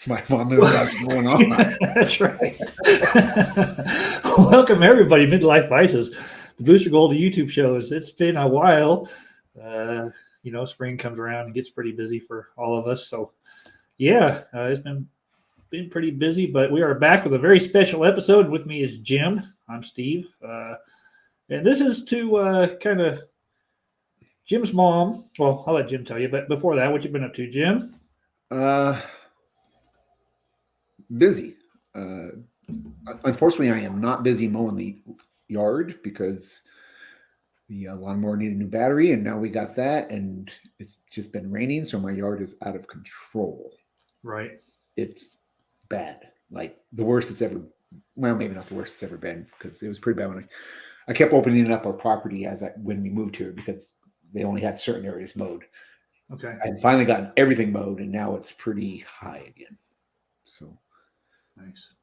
My mom knows what's going on. That's right. Welcome everybody, Midlife Vices, the Booster Gold YouTube shows. It's been a while. Uh, spring comes around and gets pretty busy for all of us. So, yeah, it's been pretty busy, but we are back with a very special episode. With me is Jim. I'm Steve, and this is to kind of Jim's mom. Well, I'll let Jim tell you, but before that, what you been up to, Jim? Uh, busy. Uh, Unfortunately, I am not busy mowing the yard because the lawnmower needed a new battery, and now we got that, and it's just been raining, so my yard is out of control. Right. It's bad, like the worst it's ever. Well, maybe not the worst it's ever been because it was pretty bad when I kept opening up our property when we moved here because they only had certain areas mowed. Okay. I finally gotten everything mowed, and now it's pretty high again. So Nice.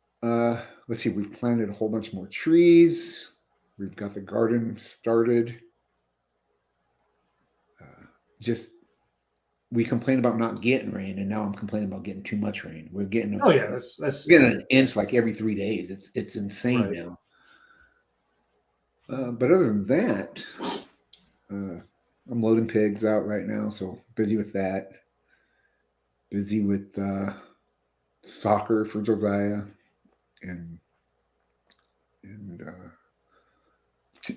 let's see. We've planted a whole bunch more trees. We've got the garden started. Just we complained about not getting rain, and now I'm complaining about getting too much rain. We're getting Oh yeah, that's getting an inch like every 3 days. It's insane right. now. But other than that, I'm loading pigs out right now, so busy with that. Busy with soccer for Josiah, and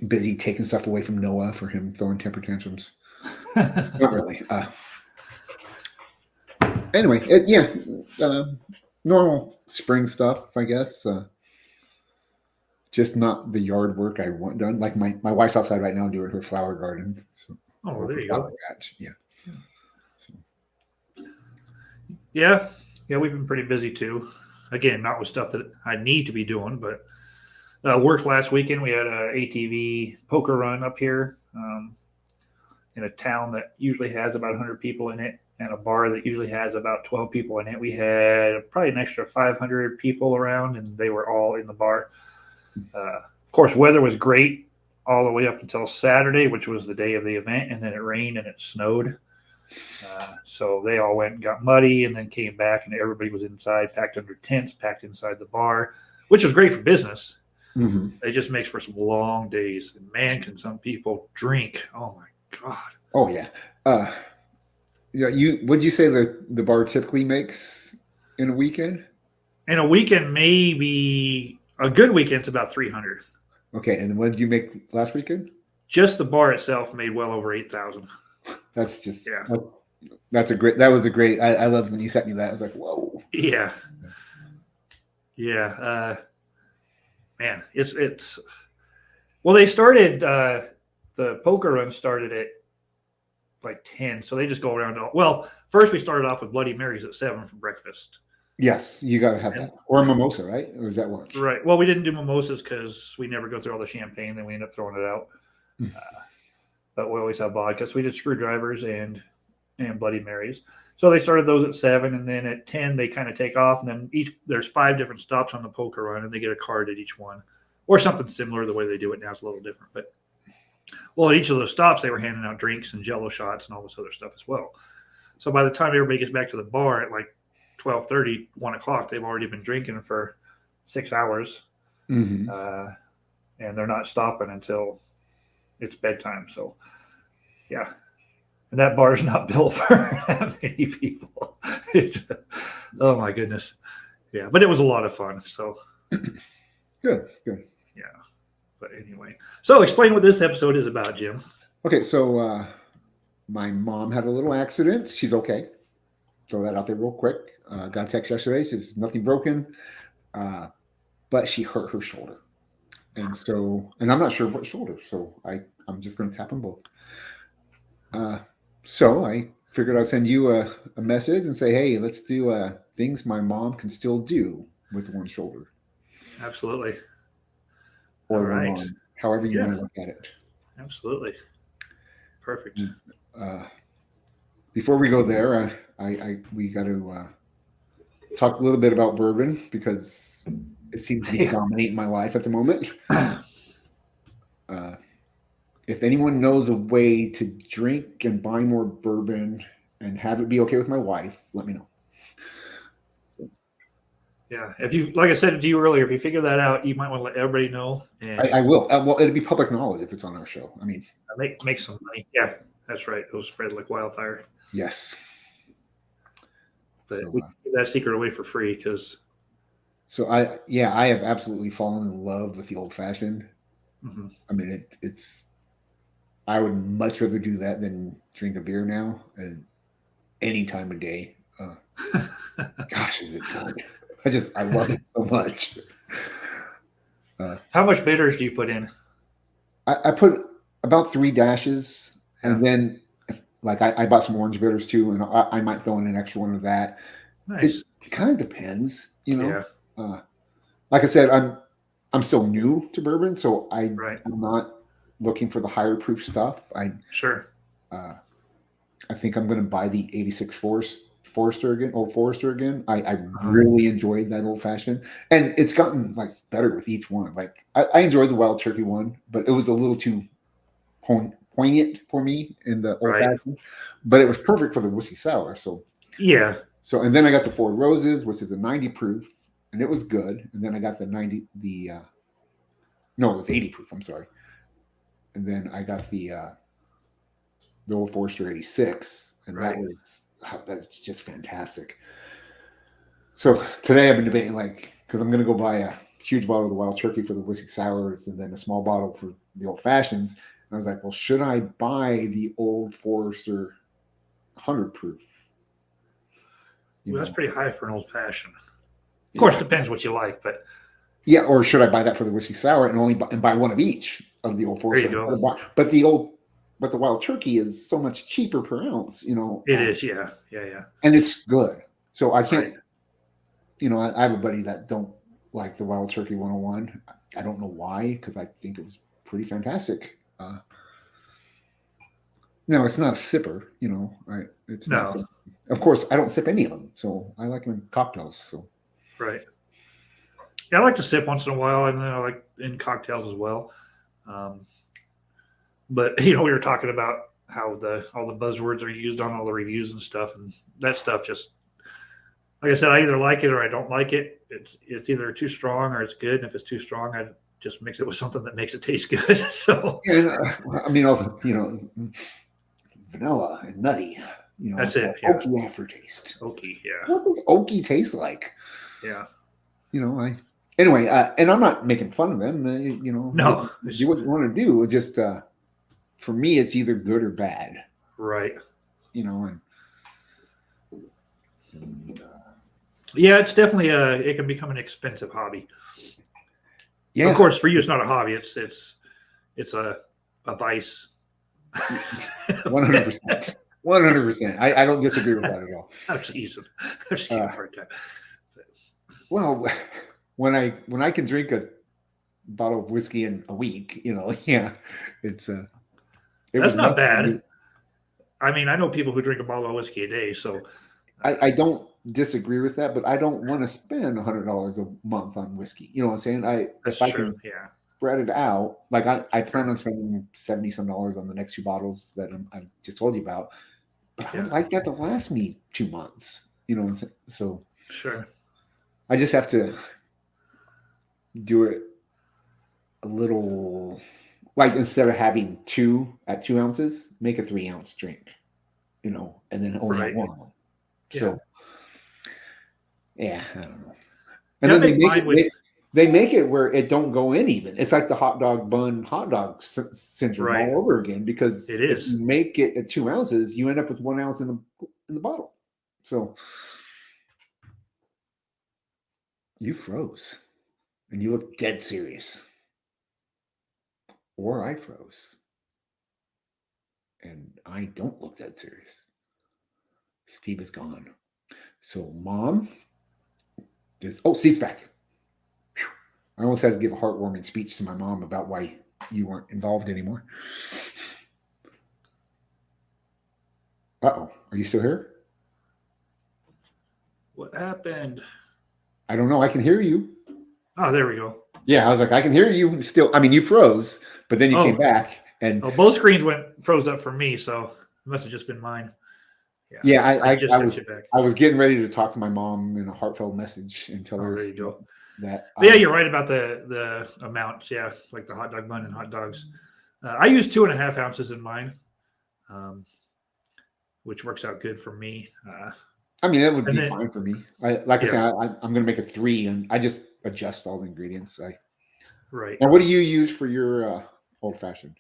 busy taking stuff away from Noah for him throwing temper tantrums. Not really. Anyway, normal spring stuff, I guess. Just not the yard work I want done. Like my wife's outside right now doing her flower garden. So, Oh, there you go. Patch. Yeah. So. Yeah, we've been pretty busy too. Again, not with stuff that I need to be doing, but worked last weekend. We had a ATV poker run up here in a town that usually has about 100 people in it, and a bar that usually has about 12 people in it. We had probably an extra 500 people around, and they were all in the bar. Of course, weather was great all the way up until Saturday, which was the day of the event, and then it rained and it snowed. So they all went and got muddy and then came back, and everybody was inside, packed under tents, packed inside the bar, which was great for business. Mm-hmm. It just makes for some long days. And man, can some people drink? Oh my god! Oh yeah. Yeah. Would you say the bar typically makes in a weekend? In a weekend, maybe a good weekend's about 300. Okay, and what did you make last weekend? Just the bar itself made well over 8,000. That's just yeah. That was a great. I loved when you sent me that. I was like, whoa. Yeah. Yeah. Man, it's. Well, they started the poker run started at like 10, so they just go around. Well, first we started off with Bloody Marys at 7 for breakfast. Yes, you got to have that, or a mimosa, right? Or is that lunch? Right. Well, we didn't do mimosas because we never go through all the champagne. Then we end up throwing it out. But we always have vodka. So we did screwdrivers and Bloody Marys. So they started those at 7, and then at 10 they kind of take off, and then there's 5 different stops on the poker run, and they get a card at each one, or something similar. The way they do it now is a little different, but well, at each of those stops they were handing out drinks and Jello shots and all this other stuff as well. So by the time everybody gets back to the bar at like 12:30, 1 o'clock, they've already been drinking for 6 hours, mm-hmm. And they're not stopping until it's bedtime. So, yeah. And that bar is not built for that many people. Oh, my goodness. Yeah, but it was a lot of fun. So, Good. Yeah. But anyway, so explain what this episode is about, Jim. Okay, so my mom had a little accident. She's okay. Throw that out there real quick. Got a text yesterday. Says nothing broken, but she hurt her shoulder, and I'm not sure what shoulder. So I'm just going to tap them both. So I figured I'd send you a message and say, hey, let's do things my mom can still do with one shoulder. Absolutely. Or one arm, however you want to look at it. Absolutely. Perfect. Before we go there, we got to talk a little bit about bourbon because it seems to be dominating my life at the moment. If anyone knows a way to drink and buy more bourbon and have it be okay with my wife, let me know. Yeah. If you, like I said to you earlier, if you figure that out, you might want to let everybody know and I will. Well, it'll be public knowledge if it's on our show. I mean, make some money. Yeah, that's right. It'll spread like wildfire. yes. But So, we give that secret away for free because. so I have absolutely fallen in love with the old fashioned. Mhm. I mean, it's. I would much rather do that than drink a beer now, and any time of day. Gosh, is it good? I love it so much. How much bitters do you put in? I put about 3 dashes, Yeah. and then like I bought some orange bitters too, and I might throw in an extra one of that. Nice. It kind of depends, you know. Yeah. Like I said, I'm still new to bourbon, so I'm Right. not looking for the higher proof stuff. Sure. I think I'm going to buy the 86 Forester again, Old Forester again. I really enjoyed that old fashioned, and it's gotten like better with each one. Like I enjoyed the Wild Turkey one, but it was a little too poignant for me in the old fashioned. But it was perfect for the whiskey sour. So yeah. So and then I got the Four Roses, which is a 90 proof, and it was good. And then I got the 90 no, it was 80 proof. I'm sorry. And then I got the Old Forester 86, and that's just fantastic. So today I've been debating, like, because I'm going to go buy a huge bottle of the Wild Turkey for the whiskey sours and then a small bottle for the old fashions. And I was like, well, should I buy the Old Forester 100 proof? Well, that's pretty high for an old fashioned. Of course, it depends what you like, but yeah. Or should I buy that for the whiskey sour and only buy one of each of the Old Forester? There you go. But the Wild Turkey is so much cheaper per ounce, you know. It is, yeah. And it's good. So I can't, you know, I have a buddy that don't like the Wild Turkey 101. I don't know why, because I think it was pretty fantastic. No, it's not a sipper, you know. It's no. Not, of course, I don't sip any of them, so I like them in cocktails. So right. Yeah, I like to sip once in a while, and then I like in cocktails as well. But you know, we were talking about how all the buzzwords are used on all the reviews and stuff, and that stuff just, like I said, I either like it or I don't like it. It's either too strong or it's good, and if it's too strong, I just mix it with something that makes it taste good. So yeah, I mean, you know, vanilla and nutty. You know, that's it. Oaky aftertaste. Oaky, yeah. What does oaky taste like? Yeah. You know, anyway, and I'm not making fun of them. You know, no, do what you want to do. It's just for me, it's either good or bad. Right. You know, yeah, it's definitely it can become an expensive hobby. Yeah. Of course, for you, it's not a hobby. It's a vice. 100%. 100%. I don't disagree with that at all. I'm teasing. I'm just giving a hard time. Well, when I can drink a bottle of whiskey in a week, you know, yeah, it's that's not bad. I mean, I know people who drink a bottle of whiskey a day, so I don't disagree with that, but I don't want to spend $100 a month on whiskey. You know what I'm saying? That's if true. I can spread it out, like I plan on spending $70-some on the next 2 bottles that I just told you about. But I would like that to last me 2 months, you know. So sure, I just have to do it a little, like instead of having 2 at 2 ounces, make a 3-ounce drink, you know, and then only have one. So yeah, I don't know. And then they make it where it don't go in even. It's like the hot dog bun hot dog syndrome all over again, because it is. If you make it at 2 ounces, you end up with 1 ounce in the bottle. So you froze and you look dead serious. Or I froze and I don't look that serious. Steve is gone. So Mom Steve's back. I almost had to give a heartwarming speech to my mom about why you weren't involved anymore. Uh-oh. Are you still here? What happened? I don't know. I can hear you. Oh, there we go. Yeah, I was like, I can hear you still. I mean, you froze, but then you came back. And both screens froze up for me, so it must have just been mine. Yeah, I just sent you back. I was getting ready to talk to my mom in a heartfelt message and tell Oh, her there you go. that. But yeah, you're right about the amounts. Yeah, like the hot dog bun and hot dogs. I use 2.5 ounces in mine, which works out good for me. I mean, that would And be then fine for me. I yeah, said, I'm going to make it 3, and I just adjust all the ingredients. right. And what do you use for your old fashioned?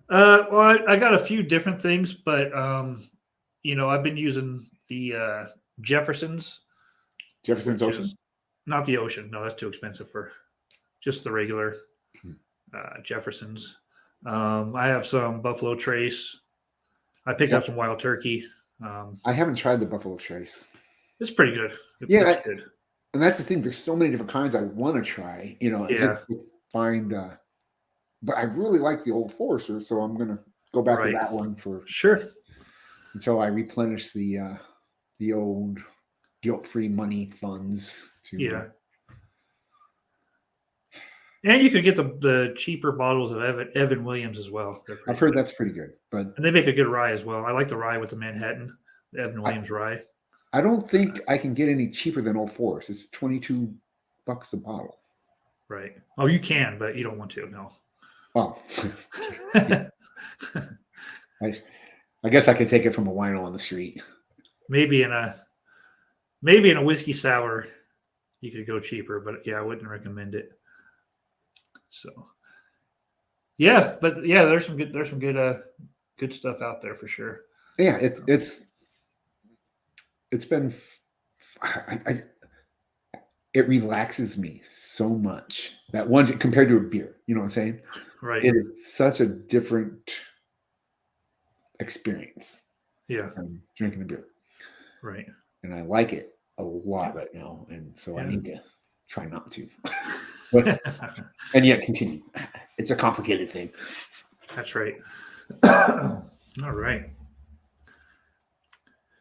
Well, I got a few different things, but I've been using the Jeffersons, Jefferson's which Ocean? is not the Ocean. No, that's too expensive for just the regular Hmm. Jeffersons. I have some Buffalo Trace. I picked Yep. up some Wild Turkey. Um, I haven't tried the Buffalo Trace. it's pretty good. Yeah, It's good. and that's the thing. There's so many different kinds I want to try. Yeah, Just find. But I really like the Old Forester, so I'm gonna go back to right. that one for Sure. until I replenish the old guilt-free money funds. Yeah. And you could get the cheaper bottles of Evan Williams as well. They're I've pretty heard good. that's pretty good, but And they make a good rye as well. I like the rye with the Manhattan, the Evan I, Williams rye. I don't think I can get any cheaper than Old Forest. It's $22 a bottle. Right. Oh, you can, but you don't want to. No. Oh, yeah. I guess I could take it from a wino on the street. maybe in a whiskey sour, you could go cheaper, but yeah, I wouldn't recommend it. So, yeah, but yeah, there's some good stuff out there for sure. Yeah, it's been. It relaxes me so much that one compared to a beer. You know what I'm saying? Right. It is such a different experience Yeah. than drinking a beer, Right. and I like it a lot right now, and so I Yeah. need to try not to, but and yet continue. It's a complicated thing. That's right. All right.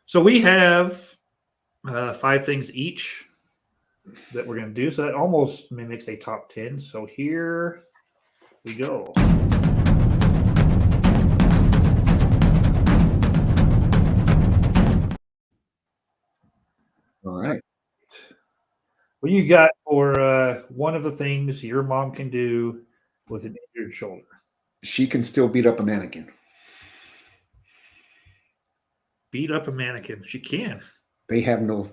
So we have 5 things each that we're going to do. So that almost mimics a top 10. So here we go. All right. What you got for one of the things your mom can do with an injured shoulder? She can still beat up a mannequin. Beat up a mannequin. She can. They have no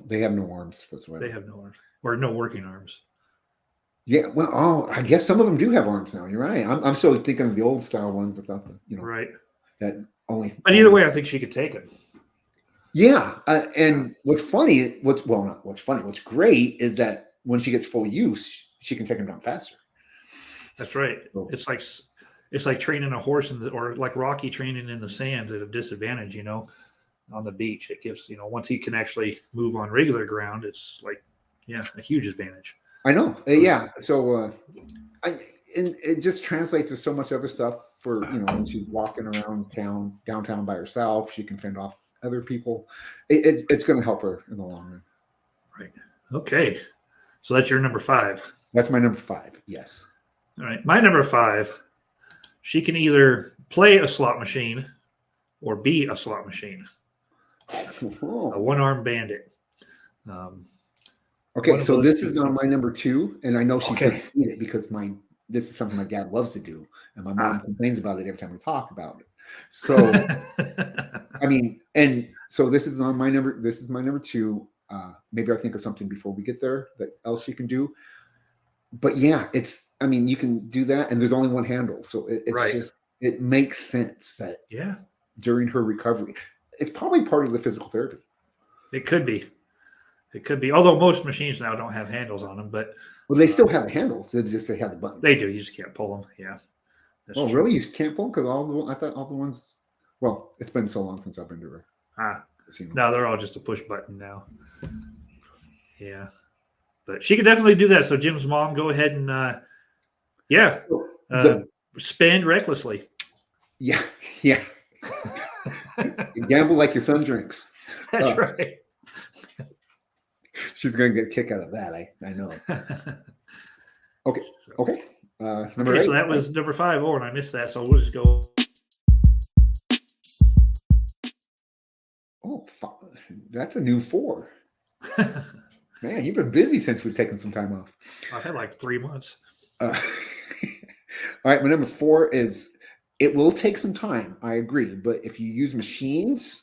arms whatsoever. They have no arms or no working arms. Yeah, well, I guess some of them do have arms now. You're right. I'm still thinking of the old style ones without the, Right. that only. But either way, I think she could take it. Yeah, and what's great is that when she gets full use, she can take them down faster. That's right. So, It's like training a horse or like Rocky training in the sand at a disadvantage, on the beach. It gives, once he can actually move on regular ground, it's like, a huge advantage. I know. Yeah. So, and it just translates to so much other stuff for, when she's walking around downtown by herself, she can fend off other people. It's going to help her in the long run. Right. Okay. So that's your number 5. That's my number 5. Yes. All right. My number 5, she can either play a slot machine or be a slot machine. A one-armed bandit. Okay, so this is on my number 2, and I know she's going to eat it because this is something my dad loves to do, and my mom complains about it every time we talk about it. So, I mean, and so this is on my number. This is my number 2. Maybe I'll think of something before we get there that else she can do. But yeah, you can do that, and there's only one handle, so it's right. just it makes sense that during her recovery, it's probably part of the physical therapy. It could be. Although most machines now don't have handles on them, but they still have the handles. They have the button. They do. You just can't pull them. Yeah. That's true. Really? You can't pull because I thought all the ones. Well, it's been so long since I've been to a casino. No, they're all just a push button now. Yeah, but she could definitely do that. So Jim's mom, go ahead and spend recklessly. Yeah. Gamble like your son drinks. That's right. She's going to get a kick out of that. I know. Okay. Number 8. So that was number 5. Oh, and I missed that. So we'll just go Oh, that's a new 4. Man, you've been busy since we've taken some time off. I've had like 3 months. All right, my number 4 is it will take some time. I agree, but if you use machines,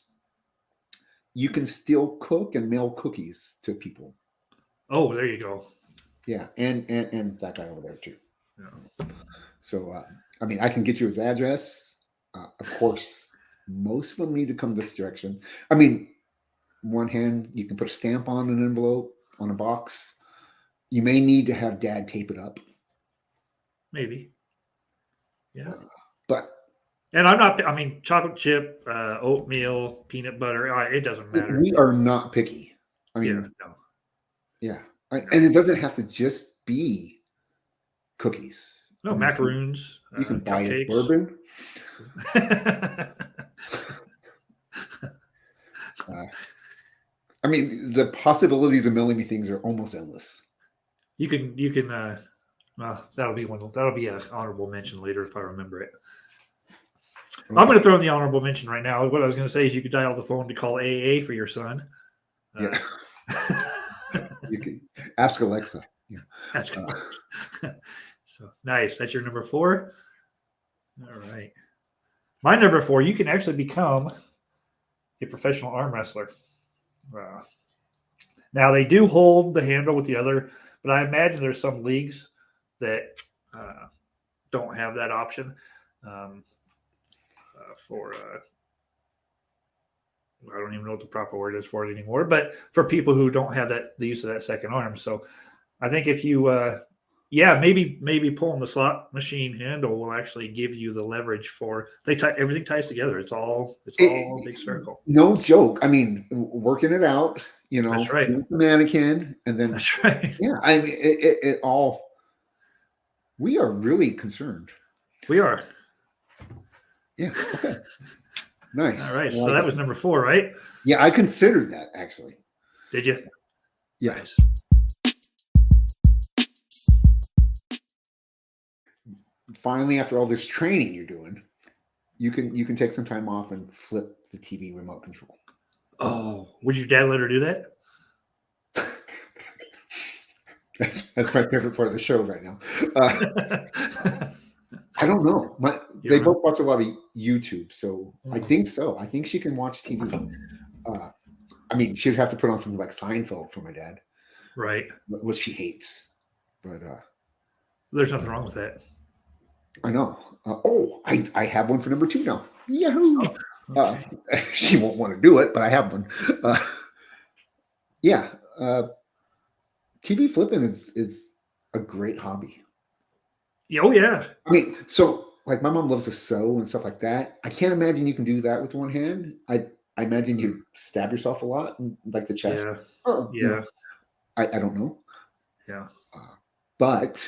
you can still cook and mail cookies to people. Oh, there you go. Yeah, and that guy over there too. Yeah. So, I mean, I can get you his address. Of course, most of them need to come this direction. I mean, one hand, you can put a stamp on an envelope, on a box. You may need to have Dad tape it up. Maybe. Yeah. But and I'm not. I mean, chocolate chip, oatmeal, peanut butter. It doesn't matter. We are not picky. I mean, yeah. And it doesn't have to just be cookies. No, I mean, macaroons. You can buy cupcakes. Bourbon. I mean, the possibilities of mailing me things are almost endless. You can. That'll be one. That'll be an honorable mention later if I remember it. Okay. I'm going to throw in the honorable mention right now. What I was going to say is you could dial the phone to call AA for your son. Yeah. You can ask Alexa. Yeah. Ask So nice. That's your number 4. All right. My number 4. You can actually become a professional arm wrestler. Now they do hold the handle with the other, but I imagine there's some leagues that don't have that option. I don't even know what the proper word is for it anymore, but for people who don't have the use of that second arm. So I think if you, maybe pulling the slot machine handle will actually give you the leverage for everything ties together. It's all a big circle. No joke. I mean, working it out, that's right. The mannequin, and then that's right. Yeah, I mean, it all. We are really concerned. We are. Yeah. Okay. Nice. All right. So that was number 4, right? Yeah, I considered that actually. Did you? Yeah. Nice. Finally, after all this training you're doing, you can take some time off and flip the TV remote control. Oh, would your dad let her do that? That's my favorite part of the show right now. I don't know. They both watch a lot of YouTube, so I think so. I think she can watch TV. I mean, she'd have to put on something like Seinfeld for my dad, right? Which she hates. But there's nothing wrong with that. I know. I have one for number 2 now. Yahoo! Oh, okay. She won't want to do it, but I have one. TV flipping is a great hobby. Oh yeah. I mean, so like my mom loves to sew and stuff like that. I can't imagine you can do that with one hand. I imagine you stab yourself a lot in like the chest. Yeah. Yeah. I don't know. Yeah. But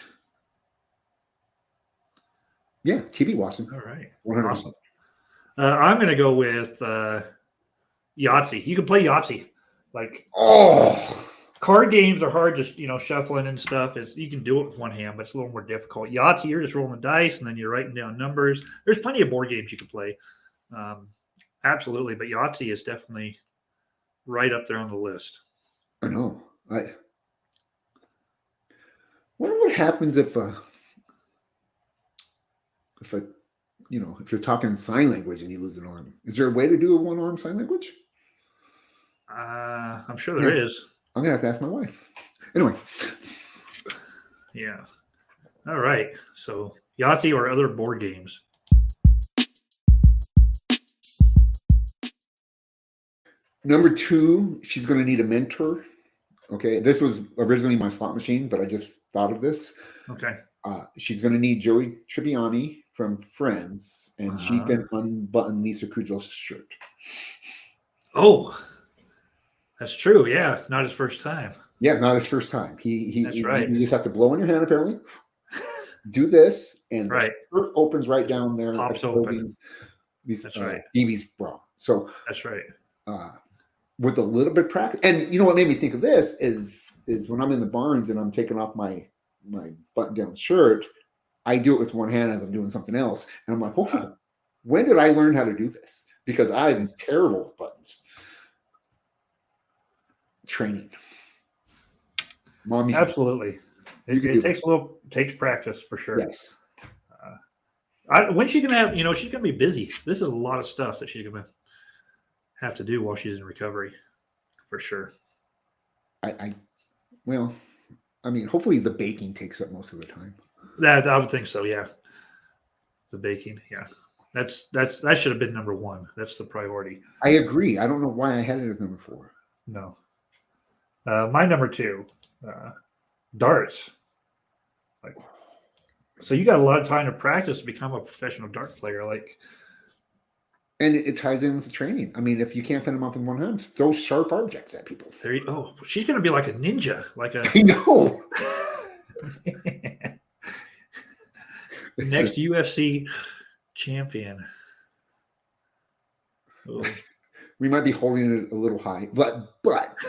yeah, TV watching. All right. 100%. Awesome. I'm going to go with Yahtzee. You can play Yahtzee. Like, card games are hard to, shuffling and stuff. You can do it with one hand, but it's a little more difficult. Yahtzee, you're just rolling the dice and then you're writing down numbers. There's plenty of board games you can play. Absolutely. But Yahtzee is definitely right up there on the list. I know. I wonder what happens if you're talking sign language and you lose an arm. Is there a way to do a one-arm sign language? I'm sure there is. I'm going to have to ask my wife. Anyway. Yeah. All right. So Yahtzee or other board games? Number 2, she's going to need a mentor. Okay. This was originally my slot machine, but I just thought of this. Okay. She's going to need Joey Tribbiani from Friends, and she can unbutton Lisa Kudrow's shirt. Oh, that's true. Yeah, not his first time. Yeah, not his first time. That's right. You just have to blow in your hand, apparently. Do this, and right. the shirt opens right down there. Pops open. That's right. BB's bra. So that's right. With a little bit of practice, and you know what made me think of this is when I'm in the barns and I'm taking off my button-down shirt, I do it with one hand as I'm doing something else. And I'm like, when did I learn how to do this? Because I'm terrible with buttons. training. Mom, Absolutely. You can It do takes practice for sure. yes. When's she gonna have? She's gonna be busy. This is a lot of stuff that she's gonna have to do while she's in recovery, for sure. Well, I mean, hopefully the baking takes up most of the time. That I would think so. Yeah, the baking. Yeah, that should have been number one. That's the priority. I agree. I don't know why I had it as number 4. No, my number 2, darts. Like, so you got a lot of time to practice to become a professional dart player. Like, And it ties in with the training. I mean, if you can't fit them up in one hand, throw sharp objects at people. she's gonna be like a ninja, like a I know. next UFC champion. Oh. We might be holding it a little high, but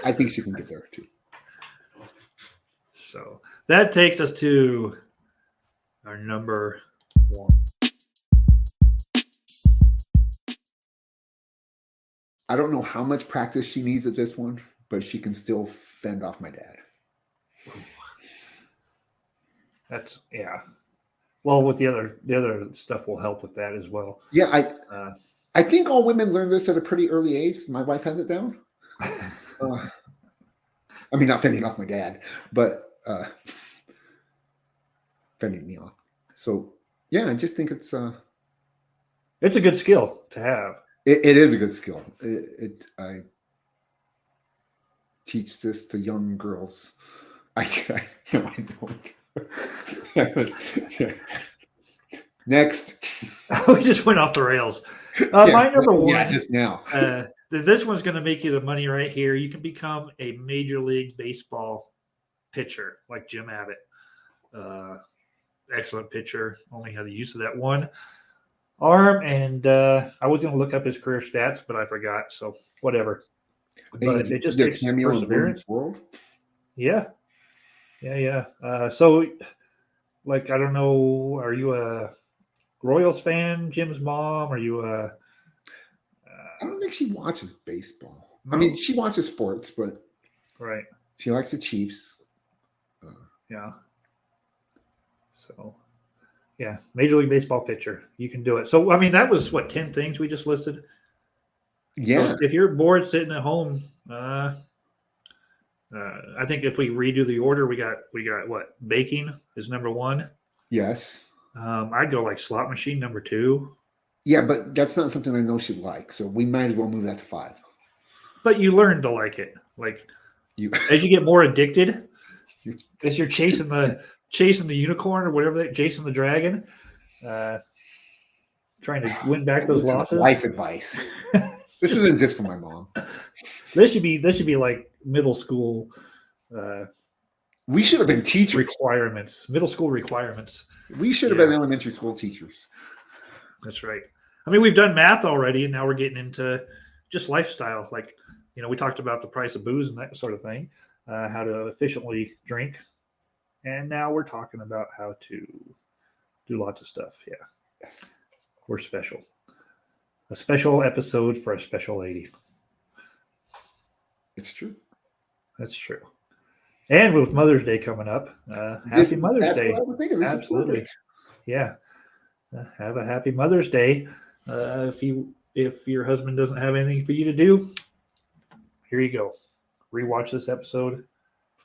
I think she can get there too. So that takes us to our number 1. I don't know how much practice she needs at this one, but she can still fend off my dad. That's yeah. Well, with the other stuff will help with that as well. Yeah, I think all women learn this at a pretty early age. My wife has it down. I mean, not fending off my dad, but fending me off. So yeah, I just think it's a good skill to have. It is a good skill. I teach this to young girls. I don't. Next. We just went off the rails. My number 1. Yeah, just now. This one's going to make you the money right here. You can become a Major League Baseball pitcher like Jim Abbott. Excellent pitcher. Only had the use of that one arm, and I was going to look up his career stats, but I forgot. So whatever. But it just takes perseverance. World. Yeah. So, like, I don't know. Are you a Royals fan, Jim's mom? Are you a? I don't think she watches baseball. No? I mean, she watches sports, but Right. she likes the Chiefs. Yeah. So, yeah, Major League Baseball pitcher. You can do it. So, I mean, that was what 10 things we just listed. Yeah. So if you're bored sitting at home, I think if we redo the order, we got what? Baking is number 1. Yes. I'd go like slot machine number 2. Yeah, but that's not something I know she likes, so we might as well move that to 5. But you learn to like it. Like as you get more addicted, as you're chasing the unicorn or whatever, chasing the dragon, trying to win back those losses. Life advice. This isn't just for my mom. This should be like middle school. We should have been teachers. Requirements, middle school requirements. We should have been elementary school teachers. That's right. I mean, we've done math already, and now we're getting into just lifestyle. Like, we talked about the price of booze and that sort of thing, how to efficiently drink. And now we're talking about how to do lots of stuff. Yeah. Yes. We're special. A special episode for a special lady. It's true. That's true. And with Mother's Day coming up, happy Mother's Day. Absolutely. Yeah. Have a happy Mother's Day. If your husband doesn't have anything for you to do, here you go. Rewatch this episode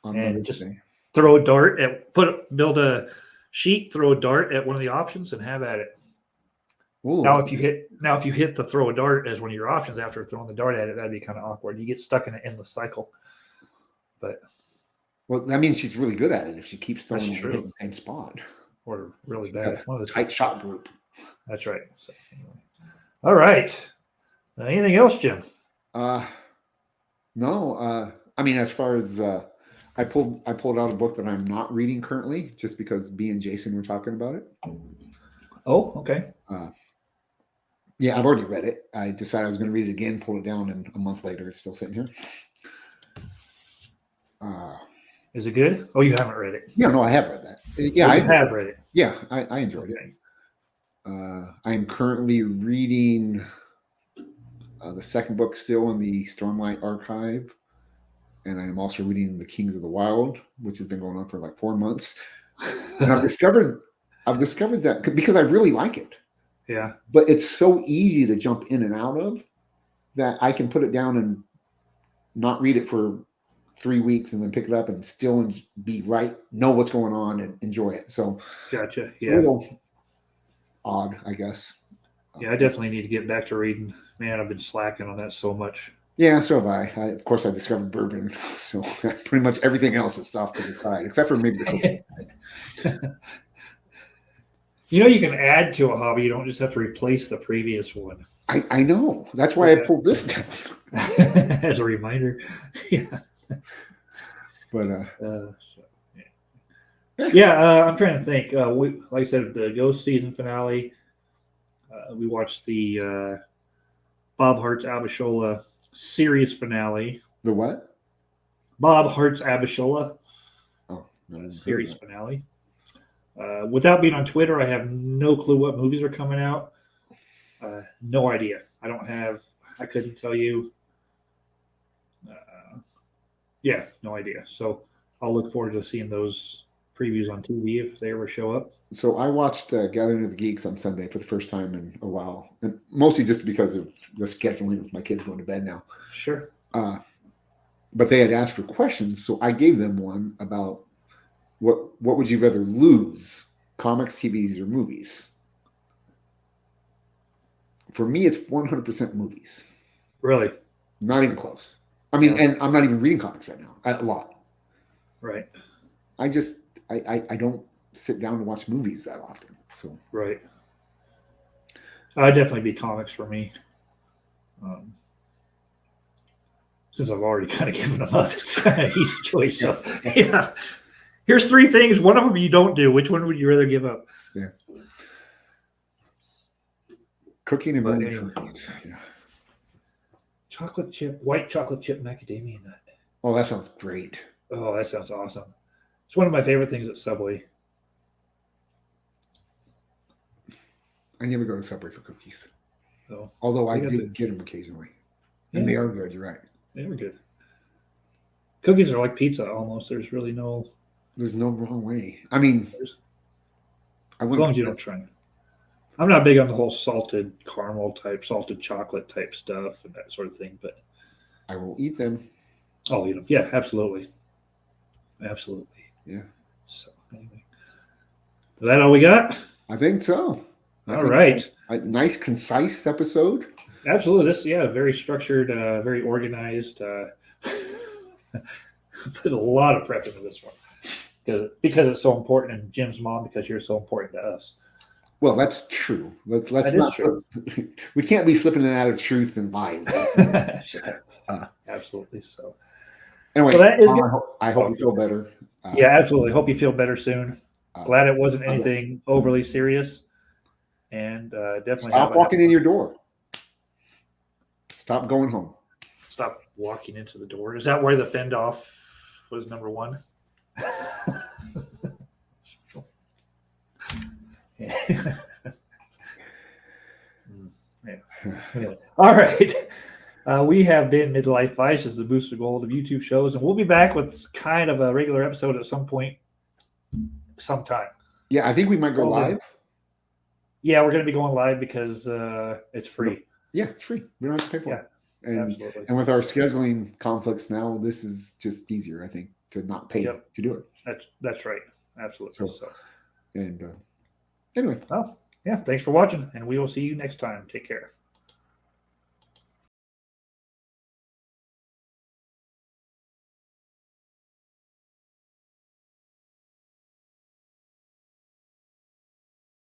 and just throw a dart build a sheet, throw a dart at one of the options, and have at it. Ooh, now, if you hit the throw a dart as one of your options after throwing the dart at it, that'd be kind of awkward. You get stuck in an endless cycle. But that means she's really good at it if she keeps throwing it in the same spot. Or really bad. One of the tight shot group. That's right. So, anyway. All right. Anything else, Jim? No. I mean, as far as I pulled out a book that I'm not reading currently, just because B and Jason were talking about it. Oh, okay. Yeah, I've already read it. I decided I was going to read it again, pull it down, and a month later, it's still sitting here. Is it good? Oh, you haven't read it? Yeah, no, I have read that. Yeah, I have read it. Yeah, I enjoyed it. I am currently reading the second book still in the Stormlight Archive. and I am also reading The Kings of the Wild, which has been going on for like 4 months. And I've discovered that because I really like it, Yeah. but it's so easy to jump in and out of that I can put it down and not read it for 3 weeks and then pick it up and still be right, know what's going on and enjoy it. So Gotcha. it's a Yeah. little odd, I guess. Yeah, I definitely need to get back to reading. Man, I've been slacking on that so much. Yeah, so have I. Of course, I discovered bourbon, so pretty much everything else is off to the side, except for maybe the cooking. You can add to a hobby. You don't just have to replace the previous one. I know. That's why I pulled this down. As a reminder. Yeah. But I'm trying to think. Like I said, the Ghost season finale. We watched the Bob Hart's Abishola series finale. The what? Bob Hart's Abishola series finale. Without being on Twitter, I have no clue what movies are coming out. No idea. I couldn't tell you. No idea. So I'll look forward to seeing those previews on TV if they ever show up. So I watched Gathering of the Geeks on Sunday for the first time in a while, and mostly just because of the scheduling with my kids going to bed now. Sure. But they had asked for questions, so I gave them one about what would you rather lose, comics, TVs, or movies? For me, it's 100% movies. Really? Not even close. I mean, Yeah. and I'm not even reading comics right now, a lot. Right. I don't sit down to watch movies that often. So right. I'd definitely be comics for me. Since I've already kind of given them up, it's kind of an easy choice. So yeah. Here's 3 things. One of them you don't do. Which one would you rather give up? Yeah. Cooking and But burning cookies. Yeah. White chocolate chip macadamia nut. Oh, that sounds great. Oh, that sounds awesome. It's one of my favorite things at Subway. I never go to Subway for cookies. So, although I did get them occasionally. And they are good, you're right. They were good. Cookies are like pizza almost. There's no wrong way. I mean, as long as you don't try it. I'm not big on the whole salted caramel type, salted chocolate type stuff and that sort of thing, but I will eat them. I'll eat them. Yeah, absolutely. Absolutely. Yeah. So anyway. Is that all we got? I think so. All right. A nice, concise episode. Absolutely. This, very structured, very organized. Put a lot of prep into this one because it's so important, and Jim's mom, because you're so important to us. Well, that's true. Let's that not. True. We can't be slipping in and out of truth and lies. Absolutely. So anyway, that is good. I hope you feel better. Absolutely. Hope you feel better soon. Glad it wasn't I will. anything overly serious, and definitely stop walking in your door. Stop going home. Stop walking into the door. Is that where the fend off was number 1? Yeah. All right. We have been Midlife Vice as the booster gold of YouTube shows, and we'll be back with kind of a regular episode at some point, sometime. Yeah, I think we might go live. Yeah, we're going to be going live because it's free. Yeah, it's free. We don't have to pay for it. Absolutely. And with our scheduling conflicts now, this is just easier, I think, to not pay to do it. That's right. Absolutely. So. And anyway. Well, yeah, thanks for watching, and we will see you next time. Take care.